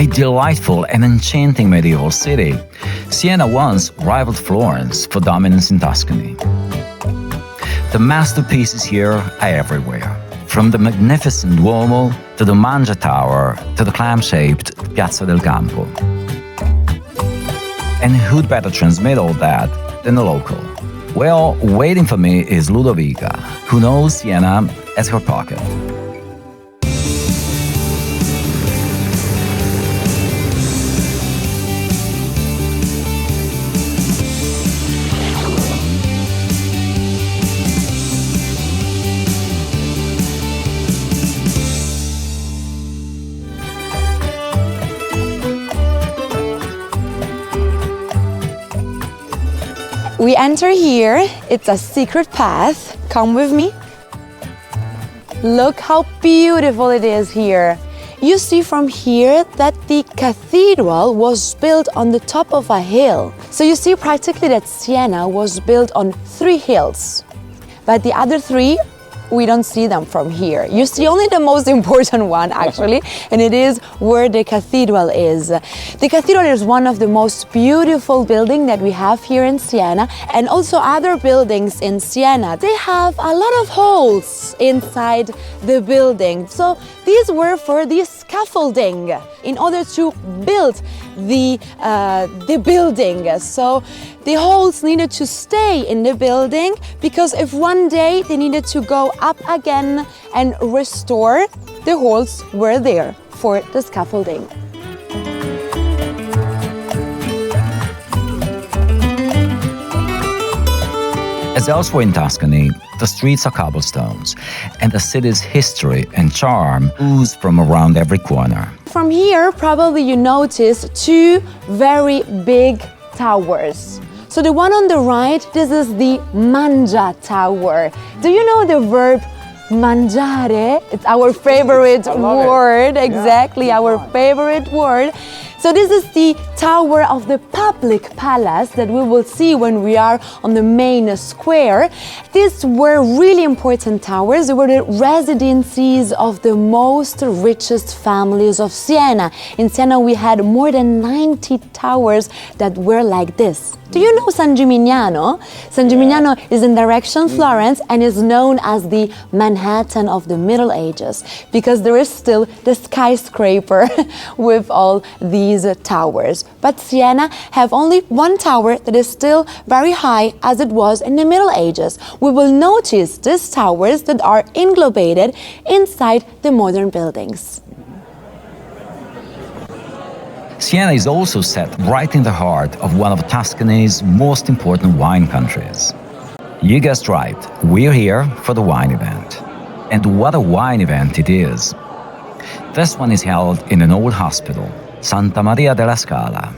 A delightful and enchanting medieval city, Siena once rivaled Florence for dominance in Tuscany. The masterpieces here are everywhere, from the magnificent Duomo to the Mangia Tower to the clam-shaped Piazza del Campo. And who'd better transmit all that than a local? Well, waiting for me is Ludovica, who knows Siena as her pocket. We enter here, it's a secret path. Come with me. Look how beautiful it is here. You see from here that the cathedral was built on the top of a hill. So you see practically that Siena was built on 3 hills. But the other 3, we don't see them from here. You see only the most important one, actually, and it is where the cathedral is. The cathedral is one of the most beautiful buildings that we have here in Siena, and also other buildings in Siena. They have a lot of holes inside the building. So these were for the scaffolding in order to build the building. So the holes needed to stay in the building, because if one day they needed to go up again and restore, the holes were there for the scaffolding. As elsewhere in Tuscany, the streets are cobblestones, and the city's history and charm ooze from around every corner. From here, probably you notice 2 very big towers. So the one on the right, this is the Mangia Tower. Do you know the verb mangiare? It's our favorite word, exactly, yeah, our favorite word. So this is the tower of the public palace that we will see when we are on the main square. These were really important towers. They were the residencies of the most richest families of Siena. In Siena we had more than 90 towers that were like this. Do you know San Gimignano? San Gimignano is in direction Florence and is known as the Manhattan of the Middle Ages, because there is still the skyscraper with all these towers. But Siena have only one tower that is still very high as it was in the Middle Ages. We will notice these towers that are englobated inside the modern buildings. Siena is also set right in the heart of one of Tuscany's most important wine countries. You guessed right, we're here for the wine event. And what a wine event it is! This one is held in an old hospital, Santa Maria della Scala.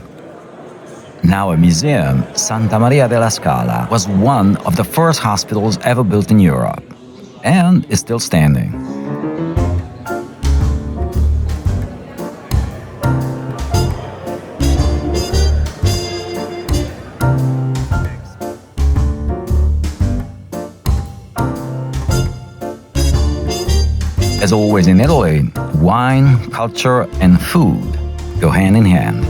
Now a museum, Santa Maria della Scala was one of the first hospitals ever built in Europe, and is still standing. As always in Italy, wine, culture, and food go hand in hand.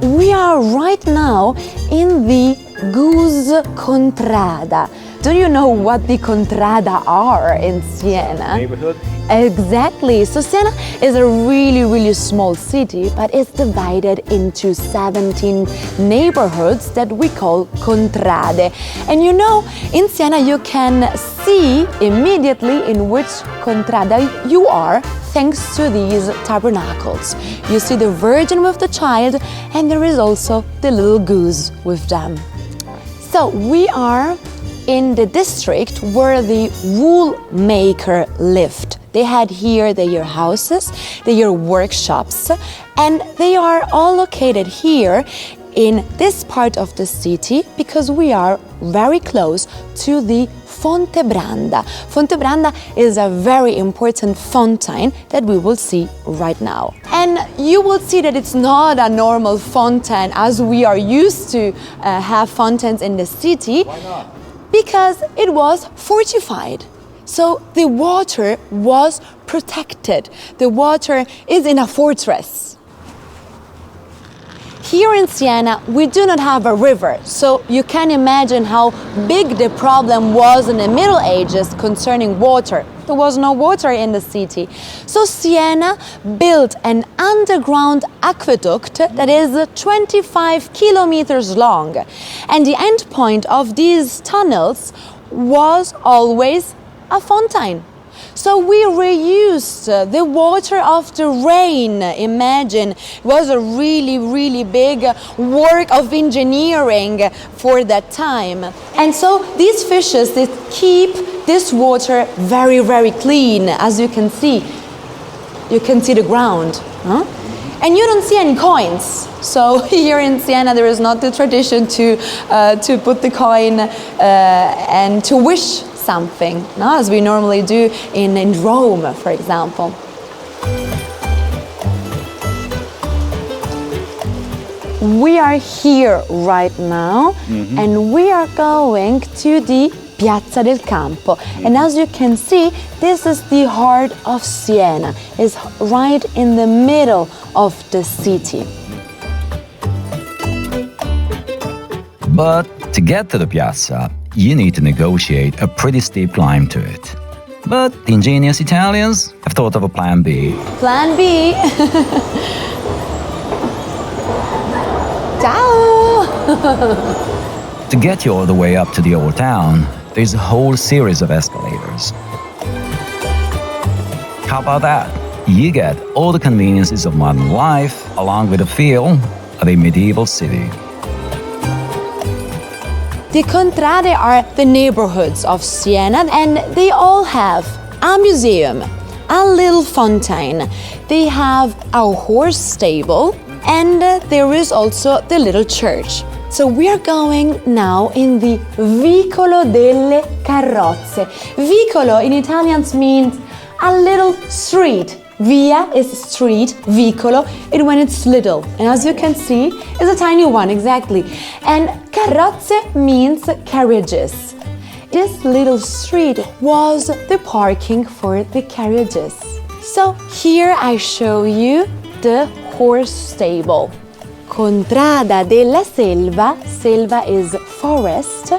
We are right now in the Goose Contrada. Do you know what the Contrada are in Siena? Neighborhood? Exactly. So Siena is a really small city, but it's divided into 17 neighborhoods that we call contrade. And you know, in Siena you can see immediately in which contrada you are, thanks to these tabernacles. You see the Virgin with the Child, and there is also the little goose with them. So we are in the district where the wool maker lived. They had here their houses, their workshops, and they are all located here in this part of the city because we are very close to the Fonte Branda. Fonte Branda is a very important fountain that we will see right now. And you will see that it's not a normal fountain as we are used to have fountains in the city. Why not? Because it was fortified. So the water was protected. The water is in a fortress. Here in Siena, we do not have a river, so you can imagine how big the problem was in the Middle Ages concerning water. There was no water in the city. So Siena built an underground aqueduct that is 25 kilometers long. And the end point of these tunnels was always a fountain. So we reused the water of the rain. Imagine, it was a really big work of engineering for that time. And so these fishes, they keep this water very clean. As you can see the ground. Huh? And you don't see any coins. So here in Siena there is not the tradition to put the coin and to wish something, no? As we normally do in Rome, for example. We are here right now, and we are going to the Piazza del Campo. And as you can see, this is the heart of Siena. It's right in the middle of the city. But to get to the piazza, you need to negotiate a pretty steep climb to it. But the ingenious Italians have thought of a plan B. Plan B. Ciao! To get you all the way up to the old town, there's a whole series of escalators. How about that? You get all the conveniences of modern life, along with the feel of a medieval city. The Contrade are the neighborhoods of Siena, and they all have a museum, a little fountain. They have a horse stable, and there is also the little church. So we are going now in the Vicolo delle Carrozze. Vicolo in Italian means a little street. Via is street, vicolo is when it's little. And as you can see, it's a tiny one, exactly. And carrozze means carriages. This little street was the parking for the carriages. So here I show you the horse stable. Contrada della selva, selva is forest,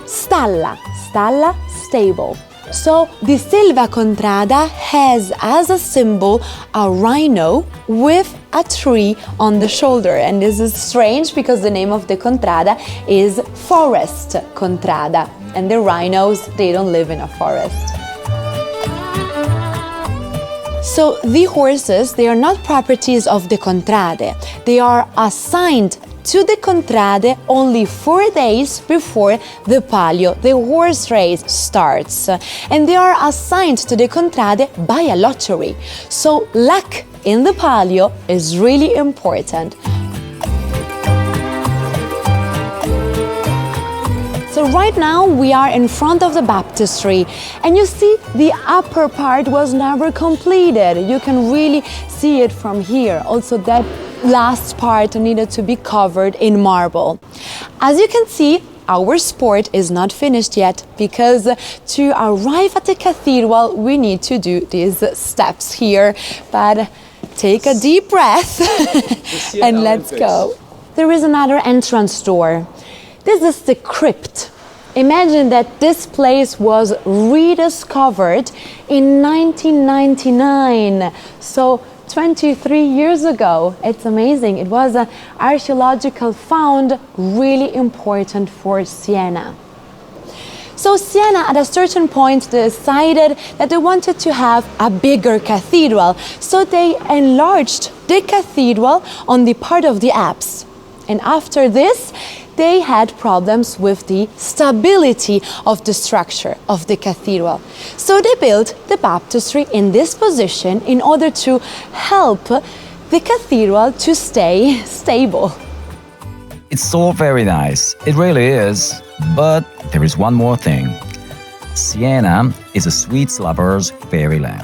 stalla, stalla, stable. So the Selva Contrada has as a symbol a rhino with a tree on the shoulder. And this is strange because the name of the Contrada is Forest Contrada. And the rhinos, they don't live in a forest. So the horses, they are not properties of the Contrade. They are assigned to the Contrade only 4 days before the Palio, the horse race, starts. And they are assigned to the Contrade by a lottery. So luck in the Palio is really important. So right now we are in front of the baptistry, and you see the upper part was never completed. You can really see it from here. Also that last part needed to be covered in marble. As you can see, our sport is not finished yet because to arrive at the cathedral we need to do these steps here. But take a deep breath and let's go. There is another entrance door. This is the crypt. Imagine that this place was rediscovered in 1999. So 23 years ago. It's amazing. It was an archaeological found really important for Siena. So Siena at a certain point decided that they wanted to have a bigger cathedral. So they enlarged the cathedral on the part of the apse. And after this, they had problems with the stability of the structure of the cathedral. So they built the baptistry in this position in order to help the cathedral to stay stable. It's all very nice, it really is. But there is one more thing. Siena is a sweets lover's fairyland.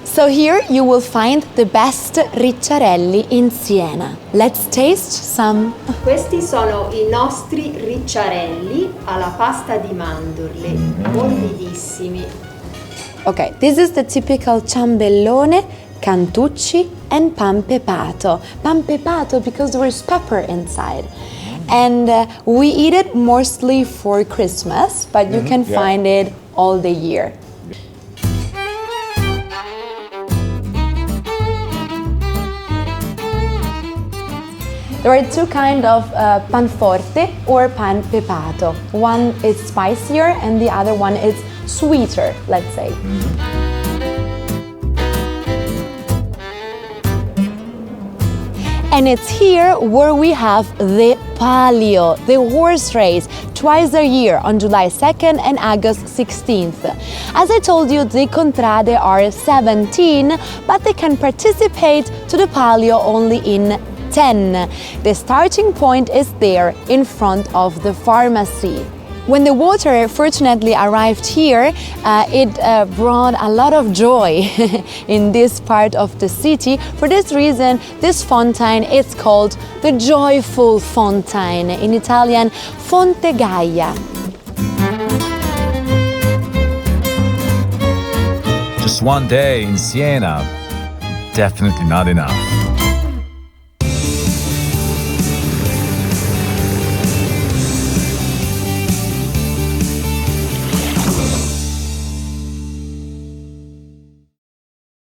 So here you will find the best ricciarelli in Siena. Let's taste some. Questi sono i nostri ricciarelli alla pasta di mandorle, morbidissimi. Okay, this is the typical ciambellone, cantucci and pan pepato. Pan pepato because there is pepper inside. And we eat it mostly for Christmas, but you can find it all the year. There are two kinds of pan forte or pan pepato. One is spicier and the other one is sweeter, let's say. And it's here where we have the Palio, the horse race, twice a year on July 2nd and August 16th. As I told you, the Contrade are 17, but they can participate to the Palio only in 10. The starting point is there in front of the pharmacy. When the water fortunately arrived here, it brought a lot of joy in this part of the city. For this reason, this fountain is called the Joyful Fountain, in Italian Fonte Gaia. Just one day in Siena, definitely not enough.